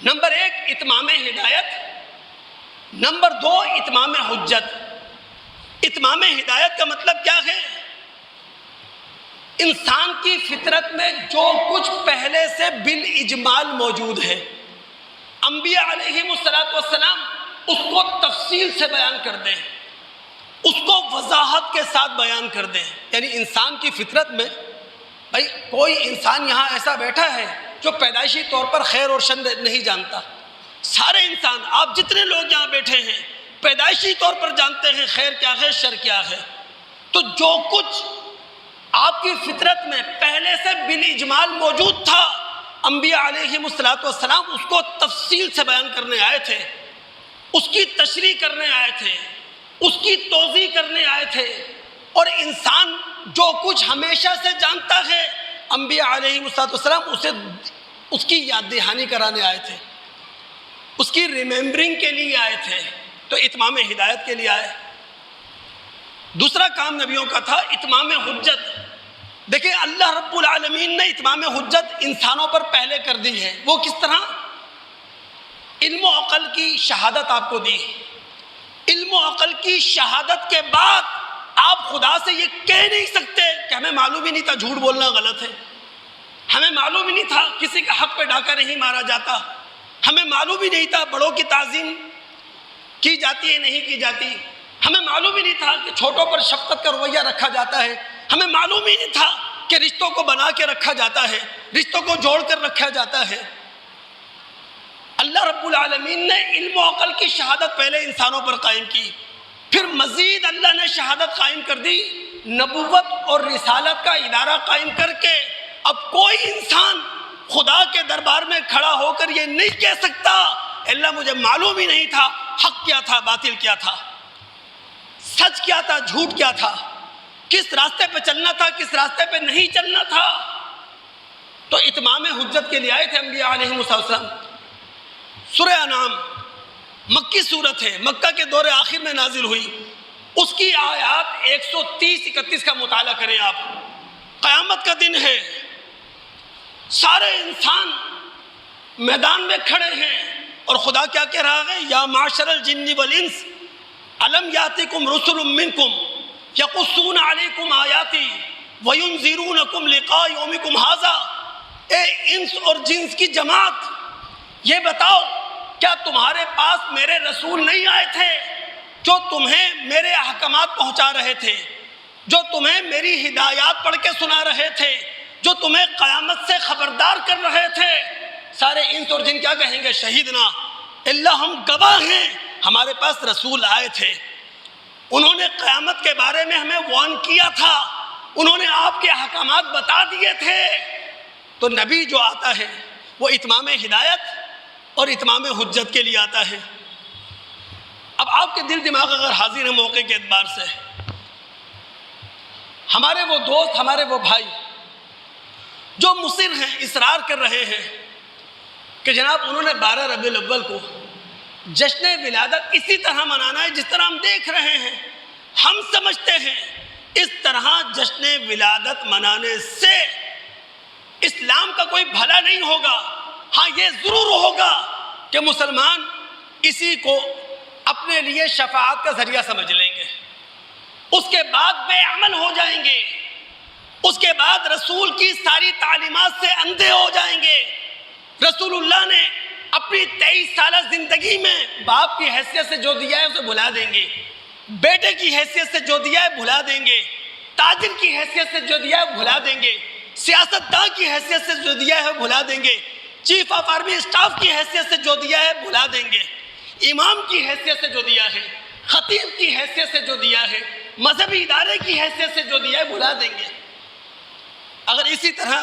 نمبر ایک اتمام ہدایت، نمبر دو اتمام حجت۔ اتمام ہدایت کا مطلب کیا ہے؟ انسان کی فطرت میں جو کچھ پہلے سے بالاجمال موجود ہے، انبیاء علیہم السلام اس کو تفصیل سے بیان کر دیں، اس کو وضاحت کے ساتھ بیان کر دیں۔ یعنی انسان کی فطرت میں، بھائی کوئی انسان یہاں ایسا بیٹھا ہے جو پیدائشی طور پر خیر اور شر نہیں جانتا، سارے انسان آپ جتنے لوگ یہاں بیٹھے ہیں پیدائشی طور پر جانتے ہیں خیر کیا ہے شر کیا ہے، تو جو کچھ آپ کی فطرت میں پہلے سے بالاجمال موجود تھا انبیاء علیہم السلام اس کو تفصیل سے بیان کرنے آئے تھے، اس کی تشریح کرنے آئے تھے، اس کی توضیح کرنے آئے تھے، اور انسان جو کچھ ہمیشہ سے جانتا ہے انبیاء علیہم السلام اسے اس کی یاد دہانی کرانے آئے تھے، اس کی ریممبرنگ کے لیے آئے تھے، تو اتمام ہدایت کے لیے آئے۔ دوسرا کام نبیوں کا تھا اتمام حجت۔ دیکھیں اللہ رب العالمین نے اتمام حجت انسانوں پر پہلے کر دی ہے، وہ کس طرح؟ علم و عقل کی شہادت آپ کو دی، علم و عقل کی شہادت کے بعد آپ خدا سے یہ کہہ نہیں سکتے کہ ہمیں معلوم ہی نہیں تھا جھوٹ بولنا غلط ہے، ہمیں معلوم ہی نہیں تھا کسی کے حق پہ ڈاکہ نہیں مارا جاتا، ہمیں معلوم ہی نہیں تھا بڑوں کی تعظیم کی جاتی ہے نہیں کی جاتی، ہمیں معلوم ہی نہیں تھا کہ چھوٹوں پر شفقت کا رویہ رکھا جاتا ہے، ہمیں معلوم ہی نہیں تھا کہ رشتوں کو بنا کے رکھا جاتا ہے، رشتوں کو جوڑ کر رکھا جاتا ہے۔ اللہ رب العالمین نے علم و عقل کی شہادت پہلے انسانوں پر قائم کی، پھر مزید اللہ نے شہادت قائم کر دی نبوت اور رسالت کا ادارہ قائم کر کے۔ اب کوئی انسان خدا کے دربار میں کھڑا ہو کر یہ نہیں کہہ سکتا اللہ مجھے معلوم ہی نہیں تھا حق کیا تھا باطل کیا تھا، سچ کیا تھا جھوٹ کیا تھا، کس راستے پہ چلنا تھا کس راستے پہ نہیں چلنا تھا۔ تو اتمام حجت کے لیے آئے تھے انبیاء علیہم السلام۔ سورہ انعام مکی صورت ہے، مکہ کے دور آخر میں نازل ہوئی، اس کی آیات 130-31 کا مطالعہ کریں آپ۔ قیامت کا دن ہے، سارے انسان میدان میں کھڑے ہیں اور خدا کیا کہہ رہا ہے؟ یا معاشر الجن والانس الم یاتکم رسل منکم یقصون علیکم آیاتی وینذرونکم لقاء یومکم ھذا، اے انس اور جنس کی جماعت یہ بتاؤ کیا تمہارے پاس میرے رسول نہیں آئے تھے جو تمہیں میرے احکامات پہنچا رہے تھے، جو تمہیں میری ہدایات پڑھ کے سنا رہے تھے، جو تمہیں قیامت سے خبردار کر رہے تھے؟ سارے انس اور جن کیا کہیں گے؟ شہیدنا، اللہ ہم گواہ ہیں ہمارے پاس رسول آئے تھے، انہوں نے قیامت کے بارے میں ہمیں وارن کیا تھا، انہوں نے آپ کے احکامات بتا دیے تھے۔ تو نبی جو آتا ہے وہ اتمام ہدایت اور اتمام حجت کے لیے آتا ہے۔ اب آپ کے دل دماغ اگر حاضر ہے موقع کے اعتبار سے، ہمارے وہ دوست ہمارے وہ بھائی جو مصر ہیں، اصرار کر رہے ہیں کہ جناب انہوں نے 12 ربیع الاول کو جشن ولادت اسی طرح منانا ہے جس طرح ہم دیکھ رہے ہیں، ہم سمجھتے ہیں اس طرح جشن ولادت منانے سے اسلام کا کوئی بھلا نہیں ہوگا۔ ہاں یہ ضرور ہوگا کہ مسلمان اسی کو اپنے لیے شفاعت کا ذریعہ سمجھ لیں گے، اس کے بعد بے عمل ہو جائیں گے، اس کے بعد رسول کی ساری تعلیمات سے اندھے ہو جائیں گے۔ رسول اللہ نے اپنی 23 سالہ زندگی میں باپ کی حیثیت سے جو دیا ہے اسے بھلا دیں گے، بیٹے کی حیثیت سے جو دیا ہے بھلا دیں گے، تاجر کی حیثیت سے جو دیا ہے بھلا دیں گے، سیاستدان کی حیثیت سے جو دیا ہے بھلا دیں گے، چیف آف آرمی اسٹاف کی حیثیت سے جو دیا ہے بھلا دیں گے، امام کی حیثیت سے جو دیا ہے، خطیب کی حیثیت سے جو دیا ہے، مذہبی ادارے کی حیثیت سے جو دیا ہے بھلا دیں گے۔ اگر اسی طرح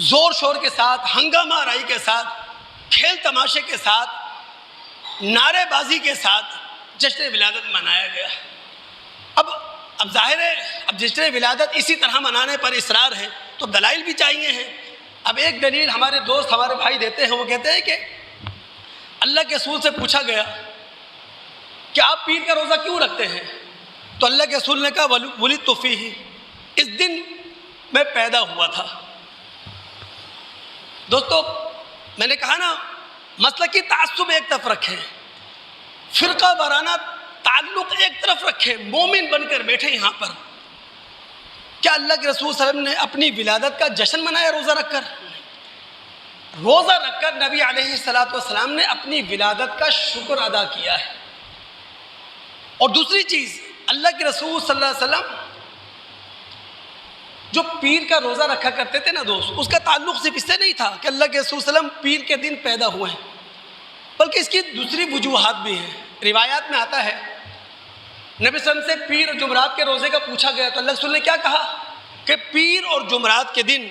زور شور کے ساتھ، ہنگامہ آرائی کے ساتھ، کھیل تماشے کے ساتھ، نعرے بازی کے ساتھ جشن ولادت منایا گیا، اب ظاہر ہے اب جشن ولادت اسی طرح منانے پر اصرار ہے تو دلائل بھی چاہیے ہیں۔ اب ایک دلیل ہمارے دوست، ہمارے بھائی دیتے ہیں، وہ کہتے ہیں کہ اللہ کے رسول سے پوچھا گیا کہ آپ پیر کا روزہ کیوں رکھتے ہیں؟ تو اللہ کے رسول نے کہا وَلِدْتُ فِيهِ، اس دن میں پیدا ہوا تھا۔ دوستو میں نے کہا نا، مسلکی تعصب ایک طرف رکھیں، فرقہ وارانہ تعلق ایک طرف رکھیں، مومن بن کر بیٹھے یہاں پر۔ کیا اللہ کے رسول صلی اللہ علیہ وسلم نے اپنی ولادت کا جشن منایا روزہ رکھ کر؟ روزہ رکھ کر نبی علیہ السلام نے اپنی ولادت کا شکر ادا کیا ہے۔ اور دوسری چیز، اللہ کے رسول صلی اللہ علیہ وسلم جو پیر کا روزہ رکھا کرتے تھے نا دوست، اس کا تعلق صرف اس سے نہیں تھا کہ اللہ کے رسول صلی اللہ علیہ وسلم پیر کے دن پیدا ہوئے ہیں، بلکہ اس کی دوسری وجوہات بھی ہیں۔ روایات میں آتا ہے نبی صلی اللہ علیہ وسلم سے پیر اور جمعرات کے روزے کا پوچھا گیا تو اللہ کے رسول نے کیا کہا کہ پیر اور جمعرات کے دن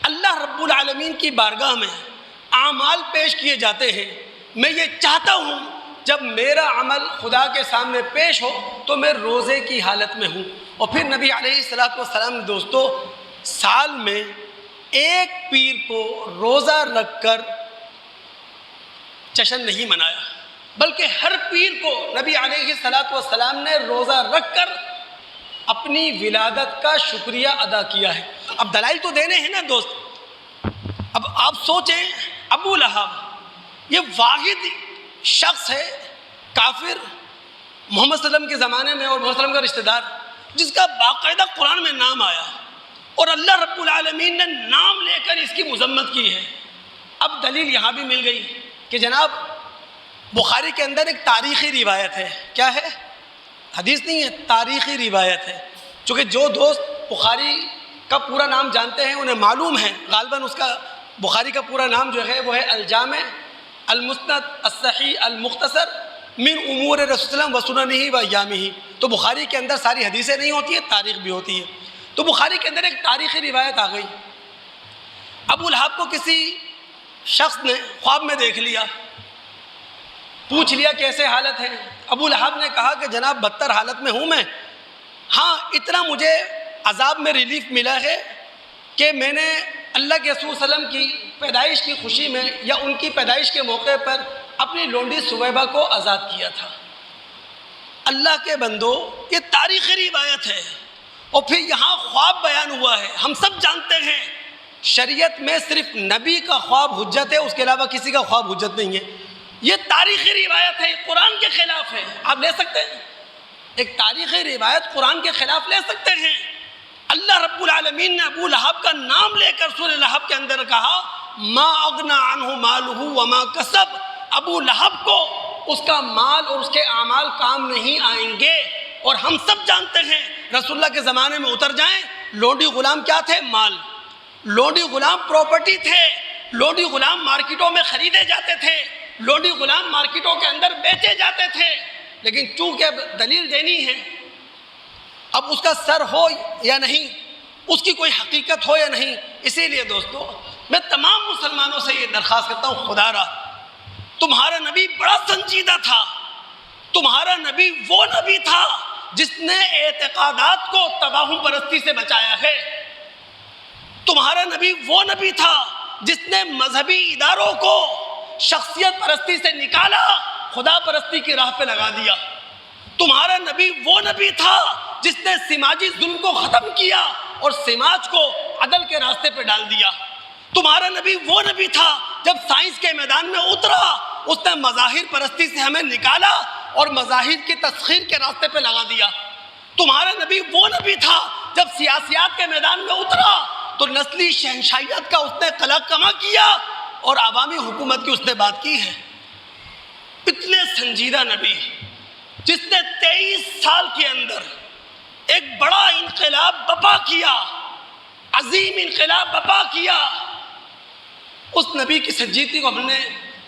اللہ رب العالمین کی بارگاہ میں اعمال پیش کیے جاتے ہیں، میں یہ چاہتا ہوں جب میرا عمل خدا کے سامنے پیش ہو تو میں روزے کی حالت میں ہوں۔ اور پھر نبی علیہ السلام نے دوستو سال میں ایک پیر کو روزہ رکھ کر جشن نہیں منایا، بلکہ ہر پیر کو نبی علیہ السلام نے روزہ رکھ کر اپنی ولادت کا شکریہ ادا کیا ہے۔ اب دلائل تو دینے ہیں نا دوست۔ اب آپ سوچیں، ابو لہب یہ واحد شخص ہے کافر محمد صلی اللہ علیہ وسلم کے زمانے میں اور محمد صلی اللہ علیہ وسلم کا رشتہ دار جس کا باقاعدہ قرآن میں نام آیا اور اللہ رب العالمین نے نام لے کر اس کی مذمت کی ہے۔ اب دلیل یہاں بھی مل گئی کہ جناب بخاری کے اندر ایک تاریخی روایت ہے، کیا ہے؟ حدیث نہیں ہے، تاریخی روایت ہے۔ چونکہ جو دوست بخاری کا پورا نام جانتے ہیں انہیں معلوم ہے غالباً اس کا بخاری کا پورا نام جو ہے وہ ہے الجامع المسند الصحیح المختصر من امور رسول اللہ وسننہ و ایامہ۔ تو بخاری کے اندر ساری حدیثیں نہیں ہوتی ہیں، تاریخ بھی ہوتی ہے۔ تو بخاری کے اندر ایک تاریخی روایت آ گئی، ابو لہب کو کسی شخص نے خواب میں دیکھ لیا، پوچھ لیا کیسے حالت ہے؟ ابو لہب نے کہا کہ جناب بدتر حالت میں ہوں میں، ہاں اتنا مجھے عذاب میں ریلیف ملا ہے کہ میں نے اللہ کے رسول صلی اللہ علیہ وسلم کی پیدائش کی خوشی میں یا ان کی پیدائش کے موقع پر اپنی لونڈی سویبہ کو آزاد کیا تھا۔ اللہ کے بندو یہ تاریخی روایت ہے، اور پھر یہاں خواب بیان ہوا ہے۔ ہم سب جانتے ہیں شریعت میں صرف نبی کا خواب حجت ہے، اس کے علاوہ کسی کا خواب حجت نہیں ہے۔ یہ تاریخی روایت ہے، قرآن کے خلاف ہے۔ آپ لے سکتے ہیں ایک تاریخی روایت قرآن کے خلاف لے سکتے ہیں؟ اللہ رب العالمین نے ابو لہب کا نام لے کر سورہ لہب کے اندر کہا ما اغنی عنہ مالہ وما کسب، ابو لہب کو اس کا مال اور اس کے اعمال کام نہیں آئیں گے۔ اور ہم سب جانتے ہیں رسول اللہ کے زمانے میں اتر جائیں، لونڈی غلام کیا تھے؟ مال۔ لونڈی غلام پراپرٹی تھے، لونڈی غلام مارکیٹوں میں خریدے جاتے تھے، لونڈی غلام مارکیٹوں کے اندر بیچے جاتے تھے۔ لیکن چونکہ اب دلیل دینی ہے، اب اس کا سر ہو یا نہیں، اس کی کوئی حقیقت ہو یا نہیں، اسی لیے دوستو میں تمام مسلمانوں سے یہ درخواست کرتا ہوں، خدا را تمہارا نبی بڑا سنجیدہ تھا، تمہارا نبی وہ نبی تھا جس نے اعتقادات کو تباہم پرستی سے بچایا ہے۔ تمہارا نبی وہ نبی تھا جس نے مذہبی اداروں کو شخصیت پرستی سے نکالا، خدا پرستی کی راہ پہ لگا دیا۔ تمہارا نبی وہ نبی تھا جس نے سماجی ظلم کو ختم کیا اور سماج کو عدل کے راستے پہ ڈال دیا۔ تمہارا نبی وہ نبی تھا جب سائنس کے میدان میں اترا، اس نے مظاہر پرستی سے ہمیں نکالا اور مظاہر کی تسخیر کے راستے پہ لگا دیا۔ تمہارا نبی وہ نبی تھا جب سیاسیات کے میدان میں اترا تو نسلی شہنشاہیت کا اس نے قلع کما کیا اور عوامی حکومت کی اس نے بات کی ہے۔ اتنے سنجیدہ نبی جس نے 23 سال کے اندر ایک بڑا انقلاب بپا کیا، عظیم انقلاب بپا کیا، اس نبی کی سنجیدگی کو ہم نے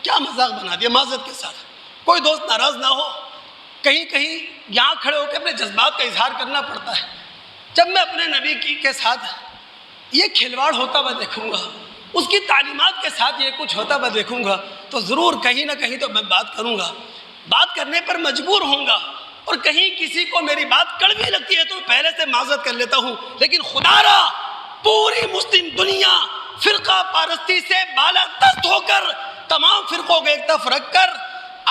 کیا مذاق بنا دیا۔ معذرت کے ساتھ کوئی دوست ناراض نہ ہو، کہیں کہیں یہاں کھڑے ہو کے اپنے جذبات کا اظہار کرنا پڑتا ہے۔ جب میں اپنے نبی کے ساتھ یہ کھلواڑ ہوتا ہوا دیکھوں گا، اس کی تعلیمات کے ساتھ یہ کچھ ہوتا ہوا دیکھوں گا تو ضرور کہیں نہ کہیں تو میں بات کروں گا، بات کرنے پر مجبور ہوں گا، اور کہیں کسی کو میری بات کڑوی لگتی ہے تو پہلے سے معذرت کر لیتا ہوں۔ لیکن خدا را پوری مسلم دنیا فرقہ پارستی سے بالا دست ہو کر تمام فرقوں کو ایک طرف رکھ کر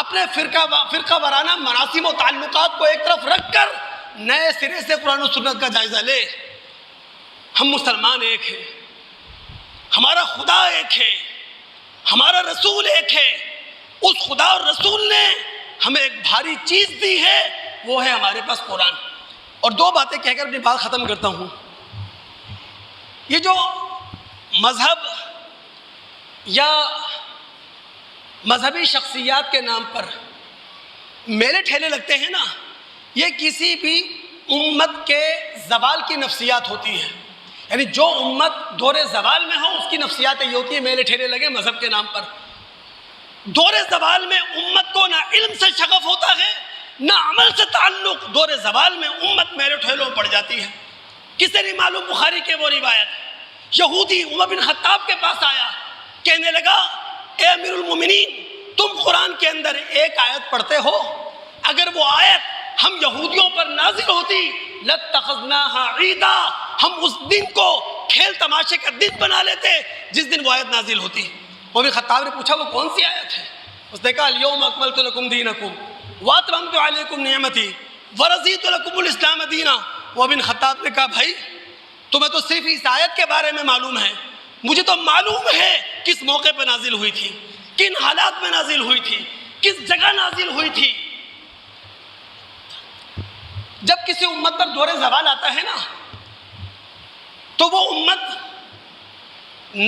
اپنے فرقہ وارانہ مراسم و تعلقات کو ایک طرف رکھ کر نئے سرے سے قرآن و سنت کا جائزہ لے۔ ہم مسلمان ایک ہیں، ہمارا خدا ایک ہے، ہمارا رسول ایک ہے۔ اس خدا اور رسول نے ہمیں ایک بھاری چیز دی ہے، وہ ہے ہمارے پاس قرآن۔ اور دو باتیں کہہ کر اپنی بات ختم کرتا ہوں۔ یہ جو مذہب یا مذہبی شخصیات کے نام پر میلے ٹھیلے لگتے ہیں نا، یہ کسی بھی امت کے زوال کی نفسیات ہوتی ہے۔ یعنی جو امت دور زوال میں ہو اس کی نفسیات یہ ہوتی ہے میلے ٹھیلے لگے مذہب کے نام پر۔ دور زوال میں امت کو نہ علم سے شغف ہوتا ہے نہ عمل سے تعلق، دور زوال میں امت میلے ٹھیلوں پڑ جاتی ہے۔ کسے نہیں معلوم بخاری کے وہ روایت، یہودی عمر بن خطاب کے پاس آیا، کہنے لگا اے امیر المومنین، تم قرآن کے اندر ایک آیت پڑھتے ہو، اگر وہ آیت ہم یہودیوں پر نازل ہوتی لَاتَّخَذْنَاهَا عِیدًا، ہم اس دن کو کھیل تماشے کا دن بنا لیتے جس دن وہ آیت نازل ہوتی۔ عمر بن خطاب نے پوچھا وہ کون سی آیت ہے؟ اس نے کہا اليوم اکملت لکم دینکم واتممت علیکم نعمتی ورضیت لکم الاسلام دینا۔ عمر بن خطاب نے کہا بھائی تمہیں تو صرف اس آیت کے بارے میں معلوم ہے، مجھے تو معلوم ہے کس موقع پہ نازل ہوئی تھی، کن حالات میں نازل ہوئی تھی، کس جگہ نازل ہوئی تھی۔ جب کسی امت پر دور زوال آتا ہے نا تو وہ امت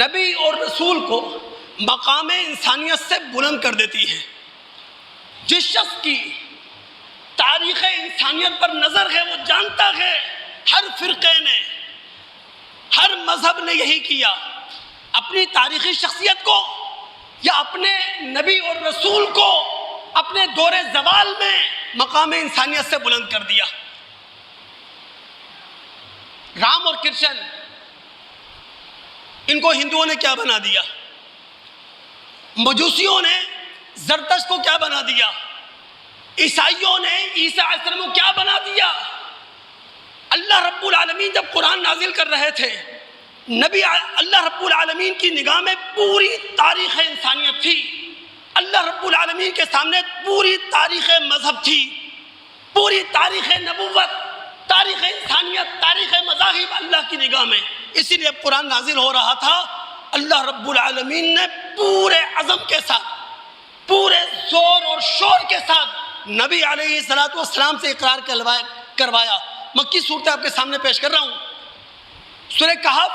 نبی اور رسول کو مقام انسانیت سے بلند کر دیتی ہے۔ جس شخص کی تاریخ انسانیت پر نظر ہے وہ جانتا ہے ہر فرقے نے، ہر مذہب نے یہی کیا، اپنی تاریخی شخصیت کو یا اپنے نبی اور رسول کو اپنے دور زوال میں مقام انسانیت سے بلند کر دیا۔ رام اور کرشن ان کو ہندوؤں نے کیا بنا دیا، مجوسیوں نے زرتشت کو کیا بنا دیا، عیسائیوں نے عیسیٰ علیہ السلام کو کیا بنا دیا۔ اللہ رب العالمین جب قرآن نازل کر رہے تھے، اللہ رب العالمین کی نگاہ میں پوری تاریخ انسانیت تھی، اللہ رب العالمین کے سامنے پوری تاریخ مذہب تھی، پوری تاریخ نبوت، تاریخ انسانیت، تاریخ مذاہب اللہ کی نگاہ میں۔ اسی لیے قرآن نازل ہو رہا تھا، اللہ رب العالمین نے پورے عزم کے ساتھ، پورے زور اور شور کے ساتھ نبی علیہ السلام سے اقرار کروایا۔ مکی صورتیں آپ کے سامنے پیش کر رہا ہوں۔ سورہ کہف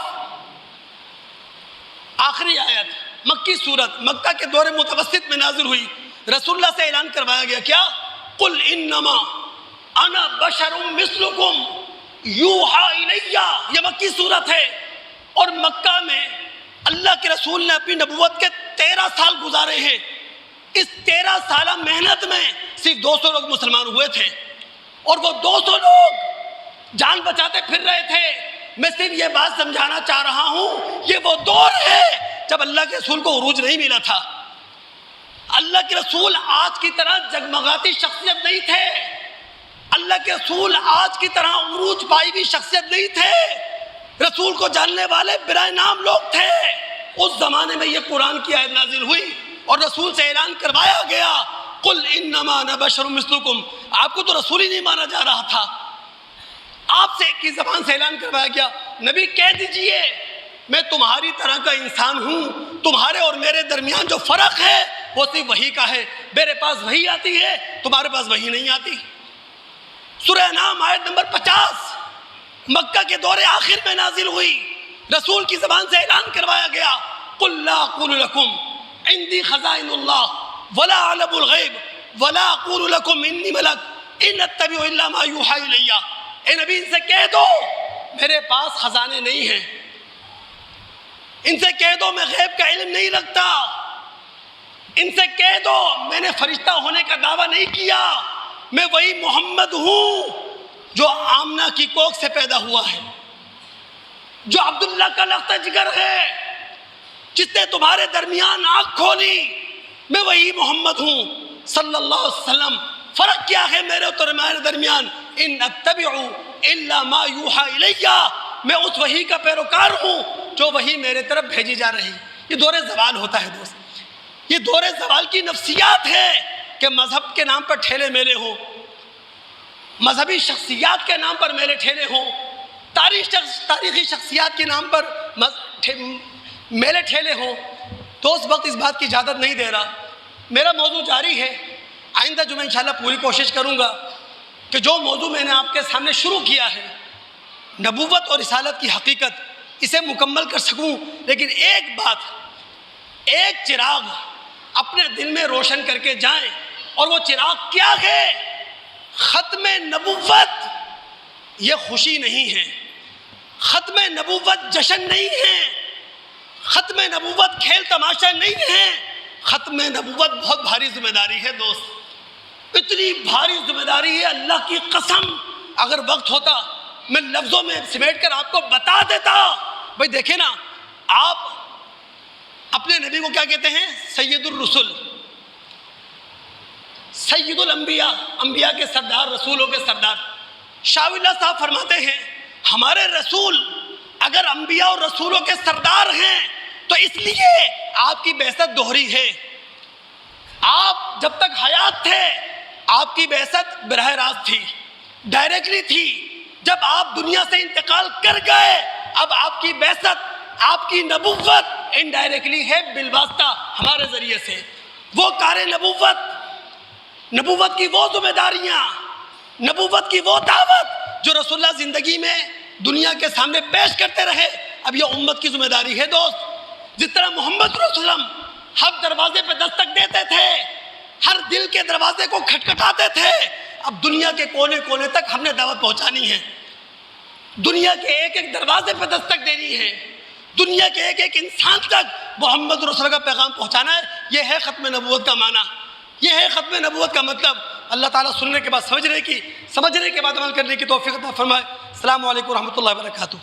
آخری آیت، مکی صورت، مکہ کے دور متوسط میں نازل ہوئی۔ رسول اللہ سے اعلان کروایا گیا کیا؟ قل انما انا بشر مثلکم یوحا الیہ، یہ مکی صورت ہے۔ اور مکہ میں اللہ کے رسول نے اپنی نبوت کے 13 سال گزارے ہیں۔ اس 13 سالہ محنت میں صرف 200 لوگ مسلمان ہوئے تھے، اور وہ 200 لوگ جان بچاتے پھر رہے تھے۔ میں صرف یہ بات سمجھانا چاہ رہا ہوں، یہ وہ دور ہے جب اللہ کے رسول کو عروج نہیں ملا تھا۔ اللہ کے رسول آج کی طرح جگمگاتی شخصیت نہیں تھے، اللہ کے رسول آج کی طرح عروج پائی بھی شخصیت نہیں تھے۔ رسول کو جاننے والے برائے نام لوگ تھے۔ اس زمانے میں یہ قرآن کی آیت نازل ہوئی اور رسول سے اعلان کروایا گیا قل انما انا بشر مثلکم۔ آپ کو تو رسول ہی نہیں مانا جا رہا تھا، آپ سے ایک کی زبان سے اعلان کروایا گیا نبی کہہ دیجئے میں تمہاری طرح کا انسان ہوں، تمہارے اور میرے درمیان جو فرق ہے وہ صرف وحی کا ہے، میرے پاس وحی آتی ہے، تمہارے پاس وحی نہیں آتی۔ سورہ انعام آیت نمبر 50 مکہ کے دور آخر میں نازل ہوئی، رسول کی زبان سے اعلان کروایا گیا قل لا اقول لکم عندی خزائن اللہ ولا اعلم الغیب ولا اقول لکم انی ملک ان اتبع الا ما یوحی الی۔ اے نبی ان سے کہہ دو میرے پاس خزانے نہیں ہیں، ان سے کہہ دو میں غیب کا علم نہیں رکھتا، ان سے کہہ دو میں نے فرشتہ ہونے کا دعویٰ نہیں کیا، میں وہی محمد ہوں جو آمنہ کی کوکھ سے پیدا ہوا ہے، جو عبداللہ کا لخت جگر ہے، جس نے تمہارے درمیان آنکھ کھولی، میں وہی محمد ہوں صلی اللہ علیہ وسلم۔ فرق کیا ہے میرے اور تمہارے درمیان؟ ان اتبع الا ما یوحی الی، میں اس وحی کا پیروکار ہوں جو وحی میرے طرف بھیجی جا رہی۔ یہ دور زوال ہوتا ہے دوست، یہ دور زوال کی نفسیات ہے کہ مذہب کے نام پر ٹھیلے میلے ہوں، مذہبی شخصیات کے نام پر میلے ٹھیلے ہوں، تاریخی شخصیات کے نام پر میلے ٹھیلے ہوں۔ تو اس وقت اس بات کی اجازت نہیں دے رہا۔ میرا موضوع جاری ہے، آئندہ جو میں انشاءاللہ پوری کوشش کروں گا کہ جو موضوع میں نے آپ کے سامنے شروع کیا ہے نبوت اور رسالت کی حقیقت، اسے مکمل کر سکوں۔ لیکن ایک بات، ایک چراغ اپنے دل میں روشن کر کے جائیں، اور وہ چراغ کیا ہے؟ ختم نبوت یہ خوشی نہیں ہے، ختم نبوت جشن نہیں ہے، ختم نبوت کھیل تماشا نہیں ہے، ختم نبوت بہت بھاری ذمہ داری ہے دوست، اتنی بھاری ذمہ داری ہے اللہ کی قسم، اگر وقت ہوتا میں لفظوں میں سمیٹ کر آپ کو بتا دیتا۔ بھئی دیکھیں نا، آپ اپنے نبی کو کیا کہتے ہیں؟ سید الرسل، سید الانبیاء، انبیاء کے سردار، رسولوں کے سردار۔ شاہ ولی اللہ صاحب فرماتے ہیں ہمارے رسول اگر انبیاء اور رسولوں کے سردار ہیں تو اس لیے آپ کی بعثت دوہری ہے۔ آپ جب تک حیات تھے آپ کی بعثت براہ راست تھی، ڈائریکٹلی تھی۔ جب آپ دنیا سے انتقال کر گئے اب آپ کی بعثت، آپ کی نبوت انڈائریکٹلی ہے، بالواسطہ ہمارے ذریعے سے۔ وہ کار نبوت، نبوت کی وہ ذمہ داریاں، نبوت کی وہ دعوت جو رسول اللہ زندگی میں دنیا کے سامنے پیش کرتے رہے، اب یہ امت کی ذمہ داری ہے دوست۔ جس طرح محمد رسول اللہ ہر دروازے پہ دستک دیتے تھے، ہر دل کے دروازے کو کھٹکھٹاتے تھے، اب دنیا کے کونے کونے تک ہم نے دعوت پہنچانی ہے، دنیا کے ایک ایک دروازے پہ دستک دینی ہے، دنیا کے ایک ایک انسان تک محمد رسول اللہ کا پیغام پہنچانا ہے۔ یہ ہے ختم نبوت کا معنی، یہ ہے ختم نبوت کا مطلب۔ اللہ تعالیٰ سننے کے بعد سمجھنے کے بعد عمل کرنے کی توفیق عطا فرمائے۔ السلام علیکم ورحمۃ اللہ وبرکاتہ۔